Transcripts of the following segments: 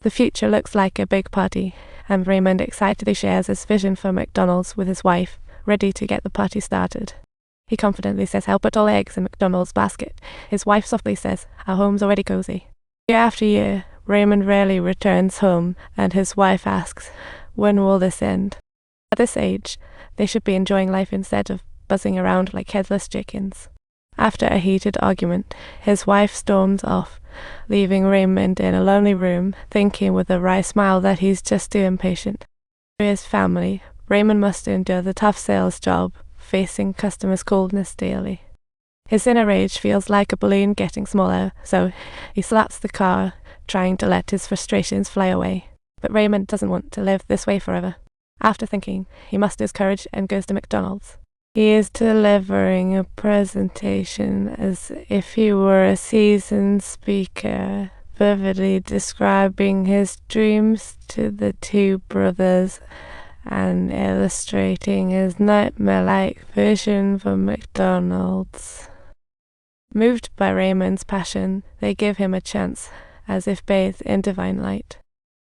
The future looks like a big party, and Raymond excitedly shares his vision for McDonald's with his wife, ready to get the party started. He confidently says, "I'll put all eggs in McDonald's basket." His wife softly says, "Our home's already cozy." Year after year, Raymond rarely returns home, and his wife asks, "When will this end?" At this age, they should be enjoying life instead of buzzing around like headless chickens. After a heated argument, his wife storms off, leaving Raymond in a lonely room, thinking with a wry smile that he's just too impatient. For his family, Raymond must endure the tough sales job, facing customers' coldness daily. His inner rage feels like a balloon getting smaller, so he slaps the car, trying to let his frustrations fly away. But Raymond doesn't want to live this way forever. After thinking, he musters courage and goes to McDonald's. He is delivering a presentation as if he were a seasoned speaker, vividly describing his dreams to the two brothers and illustrating his nightmare-like vision for McDonald's. Moved by Raymond's passion, they give him a chance, as if bathed in divine light.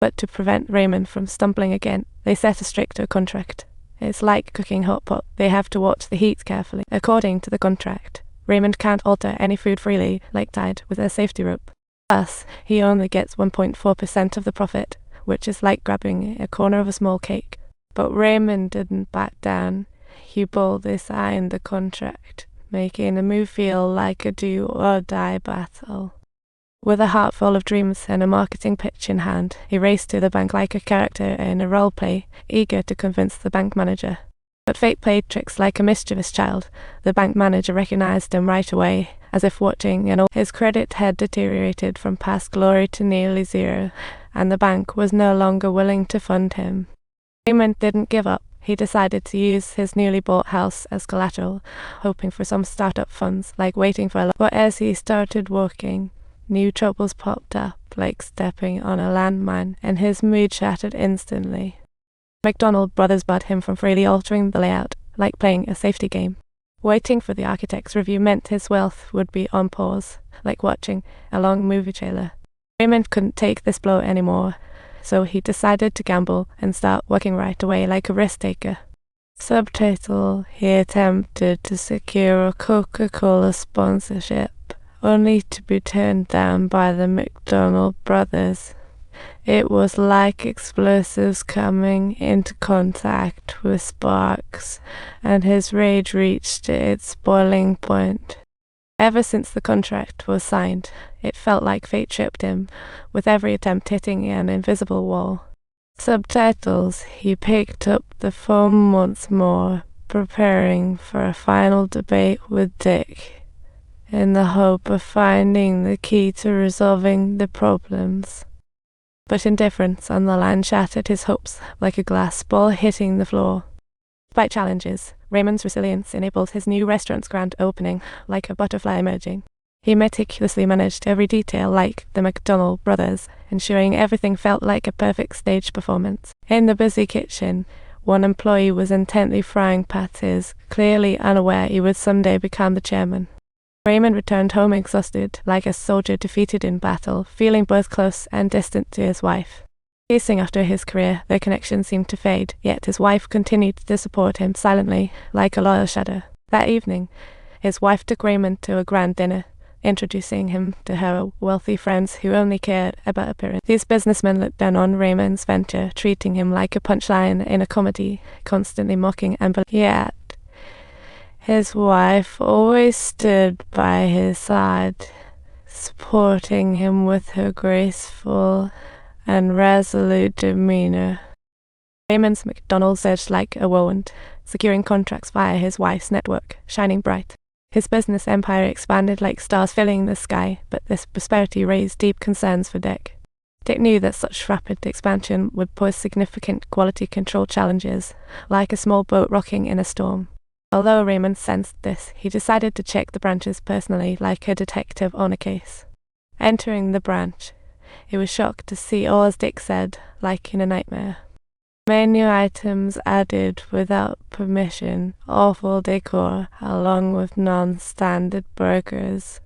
But to prevent Raymond from stumbling again, they set a stricter contract. It's like cooking hot pot. They have to watch the heat carefully. According to the contract, Raymond can't alter any food freely, like tied with a safety rope. Thus, he only gets 1.4% of the profit, which is like grabbing a corner of a small cake. But Raymond didn't back down. He boldly signed the contract, making the move feel like a do-or-die battle. With a heart full of dreams and a marketing pitch in hand, he raced to the bank like a character in a role play, eager to convince the bank manager. But fate played tricks like a mischievous child. The bank manager recognized him right away, as if watching his credit had deteriorated from past glory to nearly zero, and the bank was no longer willing to fund him. Raymond didn't give up. He decided to use his newly bought house as collateral, hoping for some startup funds, like waiting for a loan. But as he started walking, new troubles popped up, like stepping on a landmine, and his mood shattered instantly. McDonald brothers barred him from freely altering the layout, like playing a safety game. Waiting for the architect's review meant his wealth would be on pause, like watching a long movie trailer. Raymond couldn't take this blow anymore, so he decided to gamble and start working right away like a risk-taker. Subtitle: He attempted to secure a Coca-Cola sponsorship, only to be turned down by the McDonald brothers. It was like explosives coming into contact with sparks, and his rage reached its boiling point. Ever since the contract was signed, it felt like fate tripped him, with every attempt hitting an invisible wall. Subtitles: He picked up the phone once more, preparing for a final debate with Dick, in the hope of finding the key to resolving the problems. But indifference on the land shattered his hopes like a glass ball hitting the floor. Despite challenges, Raymond's resilience enabled his new restaurant's grand opening, like a butterfly emerging. He meticulously managed every detail like the McDonald brothers, ensuring everything felt like a perfect stage performance. In the busy kitchen, one employee was intently frying patties, clearly unaware he would someday become the chairman. Raymond returned home exhausted, like a soldier defeated in battle, feeling both close and distant to his wife. Chasing after his career, their connection seemed to fade, yet his wife continued to support him silently, like a loyal shadow. That evening, his wife took Raymond to a grand dinner, introducing him to her wealthy friends who only cared about appearance. These businessmen looked down on Raymond's venture, treating him like a punchline in a comedy, constantly mocking and yet his wife always stood by his side, supporting him with her graceful and resolute demeanor. Raymond's McDonald's surged like a whirlwind, securing contracts via his wife's network, shining bright. His business empire expanded like stars filling the sky, but this prosperity raised deep concerns for Dick. Dick knew that such rapid expansion would pose significant quality control challenges, like a small boat rocking in a storm. Although Raymond sensed this, he decided to check the branches personally, like a detective on a case. Entering the branch, he was shocked to see all as Dick said, like in a nightmare. Menu items added without permission, awful decor, along with non-standard burgers.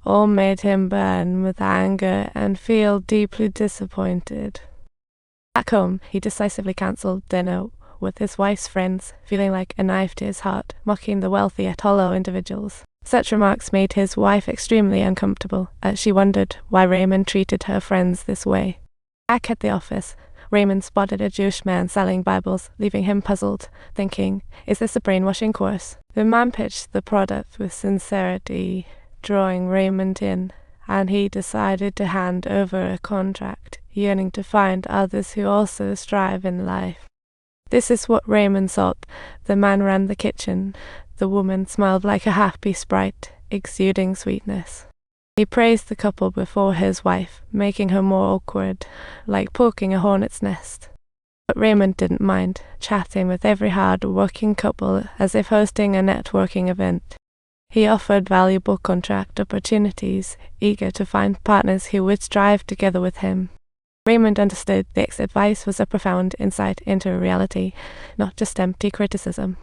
all made him burn with anger and feel deeply disappointed. Back home, he decisively cancelled dinner with his wife's friends, feeling like a knife to his heart, mocking the wealthy yet hollow individuals. Such remarks made his wife extremely uncomfortable, as she wondered why Raymond treated her friends this way. Back at the office, Raymond spotted a Jewish man selling Bibles, leaving him puzzled, thinking, is this a brainwashing course? The man pitched the product with sincerity, drawing Raymond in, and he decided to hand over a contract, yearning to find others who also strive in life. This is what Raymond sought. The man ran the kitchen. The woman smiled like a happy sprite, exuding sweetness. He praised the couple before his wife, making her more awkward, like poking a hornet's nest. But Raymond didn't mind, chatting with every hard-working couple as if hosting a networking event. He offered valuable contract opportunities, eager to find partners who would strive together with him. Raymond understood this advice was a profound insight into reality, not just empty criticism.